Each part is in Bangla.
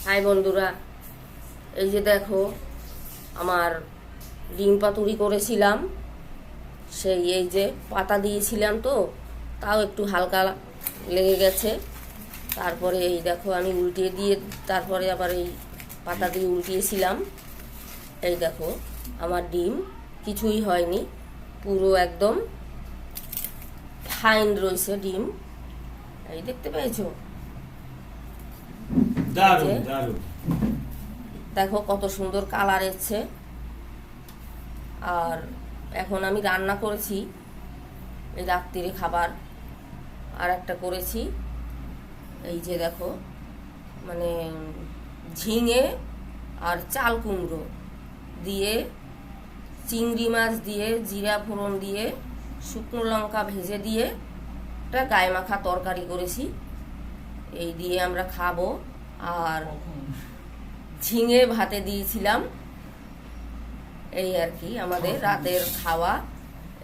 হাই বন্ধুরা, এই যে দেখো আমার ডিম পাতুরি করেছিলাম, সেই এই যে পাতা দিয়েছিলাম তো তাও একটু হালকা লেগে গেছে। তারপরে এই দেখো আমি উল্টিয়ে দিয়ে তারপরে আবার এই পাতা দিয়ে উল্টিয়েছিলাম। এই দেখো আমার ডিম কিছুই হয়নি, পুরো একদম ফাইন রয়েছে ডিম। এই দেখতে পেয়েছো? দারুণ দারুণ। দেখো কত সুন্দর কালার এসছে। আর এখন আমি রান্না করেছি এই রাত্রিরে খাবার আর একটা করেছি, এই যে দেখো মানে ঝিঙে আর চাল কুমড়ো দিয়ে, চিংড়ি মাছ দিয়ে, জিরা ফোড়ন দিয়ে, শুকনো লঙ্কা ভেজে দিয়ে একটা গায়ে মাখা তরকারি করেছি। এই দিয়ে আমরা খাবো। আর ঝিঙে ভাতে দিয়েছিলাম। এই আর কি আমাদের রাতের খাওয়া।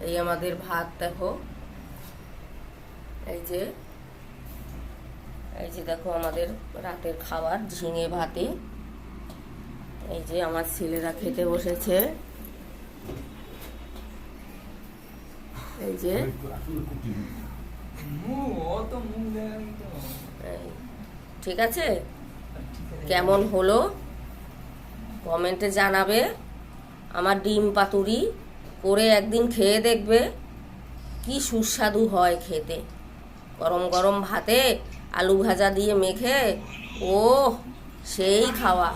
এই আমাদের ভাত দেখো, এই যে দেখো আমাদের রাতের খাবার ঝিঙে ভাতে। এই যে আমার ছেলেরা খেতে বসেছে। এই যে ঠিক আছে, কেমন হলো কমেন্টে জানাবে। আমার ডিম পাতুরি করে একদিন খেয়ে দেখবে কি সুস্বাদু হয় খেতে। গরম গরম ভাতে আলু ভাজা দিয়ে মেখে, ও সেই খাওয়া।